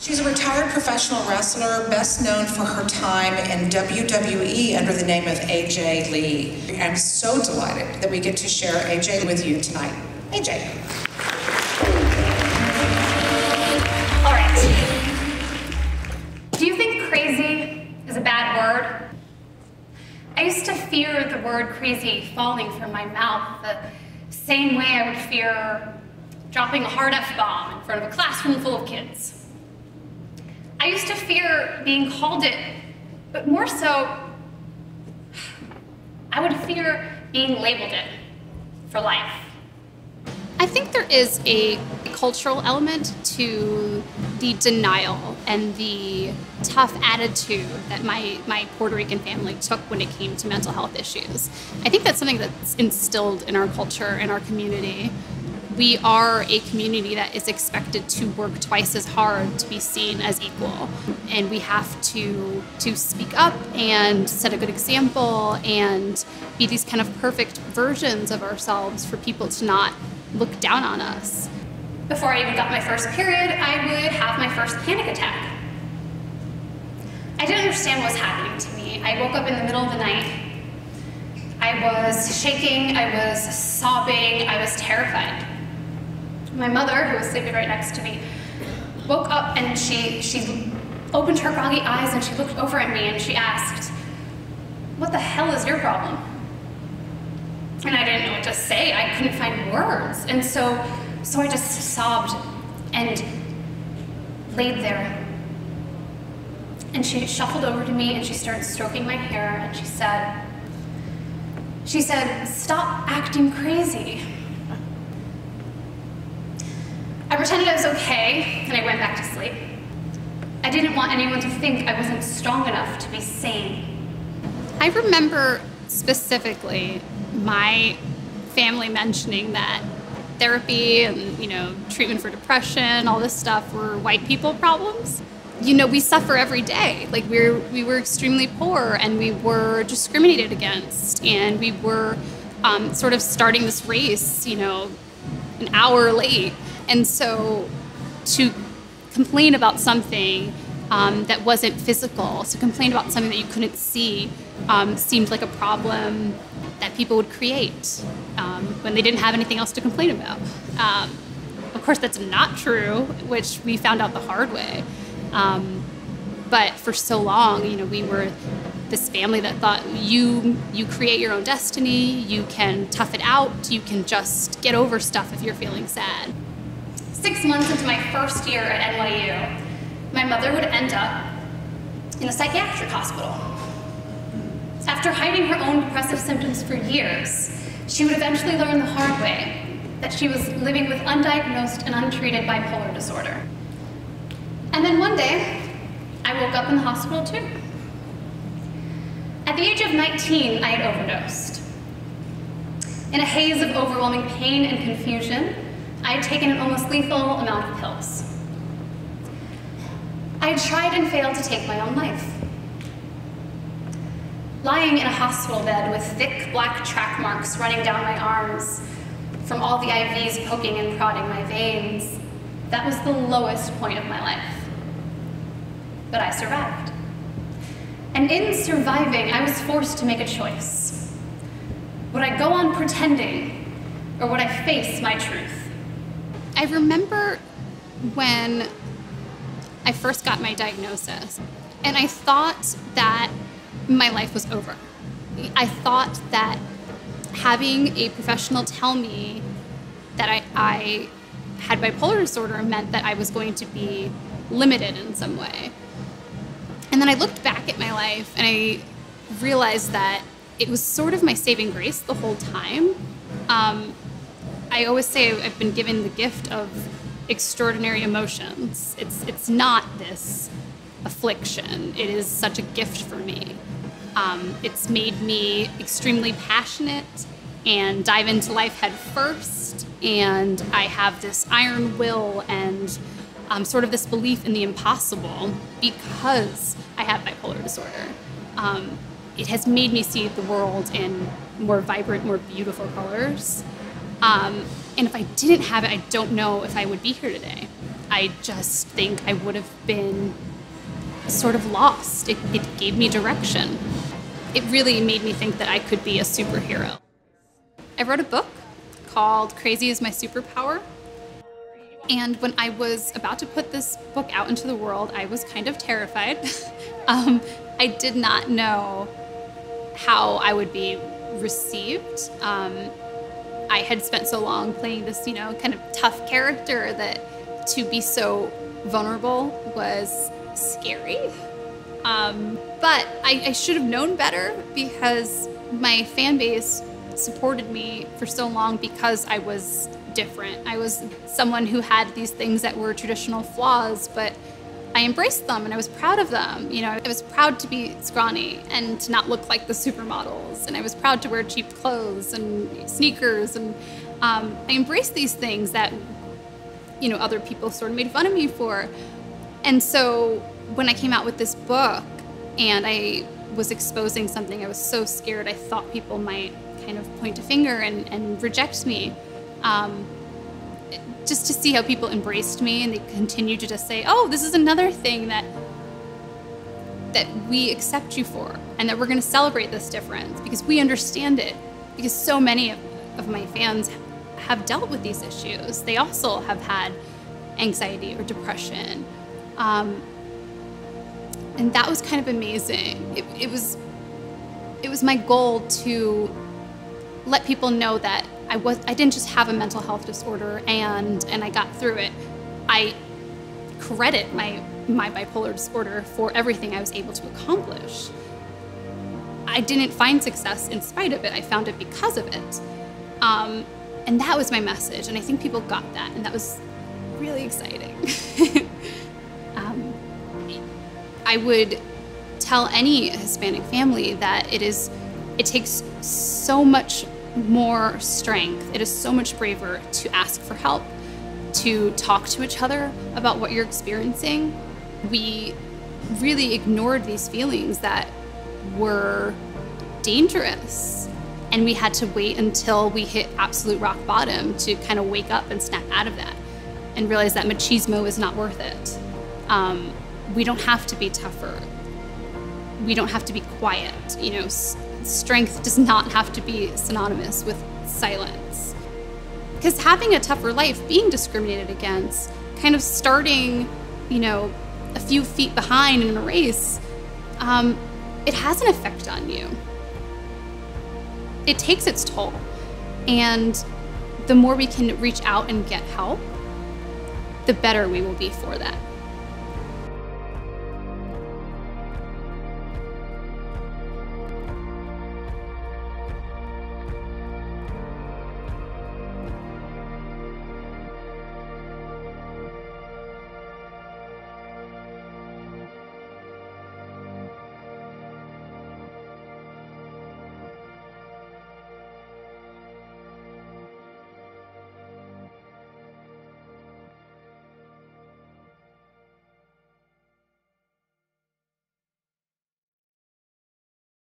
She's a retired professional wrestler, best known for her time in WWE under the name of AJ Lee. I'm so delighted that we get to share AJ with you tonight. AJ. All right. Do you think crazy is a bad word? I used to fear the word crazy falling from my mouth the same way I would fear dropping a hard F-bomb in front of a classroom full of kids. I used to fear being called it, but more so, I would fear being labeled it for life. I think there is a cultural element to the denial and the tough attitude that my Puerto Rican family took when it came to mental health issues. I think that's something that's instilled in our culture, in our community. We are a community that is expected to work twice as hard to be seen as equal. And we have to speak up and set a good example and be these kind of perfect versions of ourselves for people to not look down on us. Before I even got my first period, I would have my first panic attack. I didn't understand what was happening to me. I woke up in the middle of the night. I was shaking, I was sobbing, I was terrified. My mother, who was sleeping right next to me, woke up and she opened her groggy eyes and she looked over at me and she asked, "What the hell is your problem?" And I didn't know what to say. I couldn't find words. And so I just sobbed and laid there. And she shuffled over to me and she started stroking my hair and she said, "Stop acting crazy." I pretended I was okay, and I went back to sleep. I didn't want anyone to think I wasn't strong enough to be sane. I remember specifically my family mentioning that therapy and, treatment for depression, all this stuff were white people problems. We suffer every day. Like we were extremely poor and we were discriminated against and we were sort of starting this race, an hour late. And so to complain about something that wasn't physical, to complain about something that you couldn't see seemed like a problem that people would create when they didn't have anything else to complain about. Of course, that's not true, which we found out the hard way. But for so long, we were this family that thought you create your own destiny, you can tough it out, you can just get over stuff if you're feeling sad. 6 months into my first year at NYU, my mother would end up in a psychiatric hospital. After hiding her own depressive symptoms for years, she would eventually learn the hard way that she was living with undiagnosed and untreated bipolar disorder. And then one day, I woke up in the hospital too. At the age of 19, I had overdosed. In a haze of overwhelming pain and confusion, I had taken an almost lethal amount of pills. I had tried and failed to take my own life. Lying in a hospital bed with thick black track marks running down my arms from all the IVs poking and prodding my veins, that was the lowest point of my life. But I survived. And in surviving, I was forced to make a choice. Would I go on pretending, or would I face my truth? I remember when I first got my diagnosis, and I thought that my life was over. I thought that having a professional tell me that I had bipolar disorder meant that I was going to be limited in some way. And then I looked back at my life and I realized that it was sort of my saving grace the whole time. I always say I've been given the gift of extraordinary emotions. It's not this affliction. It is such a gift for me. It's made me extremely passionate and dive into life head first. And I have this iron will and sort of this belief in the impossible because I have bipolar disorder. It has made me see the world in more vibrant, more beautiful colors. And if I didn't have it, I don't know if I would be here today. I just think I would have been sort of lost. It gave me direction. It really made me think that I could be a superhero. I wrote a book called Crazy is My Superpower. And when I was about to put this book out into the world, I was kind of terrified. I did not know how I would be received. I had spent so long playing this, kind of tough character that to be so vulnerable was scary. But I should have known better, because my fan base supported me for so long because I was different. I was someone who had these things that were traditional flaws, but I embraced them and I was proud of them. I was proud to be scrawny and to not look like the supermodels, and I was proud to wear cheap clothes and sneakers, and I embraced these things that other people sort of made fun of me for. And so when I came out with this book and I was exposing something, I was so scared. I thought people might kind of point a finger and reject me. Just to see how people embraced me, and they continued to just say, oh, this is another thing that we accept you for, and that we're going to celebrate this difference because we understand it, because so many of my fans have dealt with these issues. They also have had anxiety or depression. And that was kind of amazing. It was my goal to let people know that I didn't just have a mental health disorder and I got through it. I credit my bipolar disorder for everything I was able to accomplish. I didn't find success in spite of it. I found it because of it. And that was my message, and I think people got that, and that was really exciting. I would tell any Hispanic family that it takes so much more strength. It is so much braver to ask for help, to talk to each other about what you're experiencing. We really ignored these feelings that were dangerous, and we had to wait until we hit absolute rock bottom to kind of wake up and snap out of that and realize that machismo is not worth it. We don't have to be tougher. We don't have to be quiet. Strength does not have to be synonymous with silence. Because having a tougher life, being discriminated against, kind of starting, a few feet behind in a race, it has an effect on you. It takes its toll. And the more we can reach out and get help, the better we will be for that.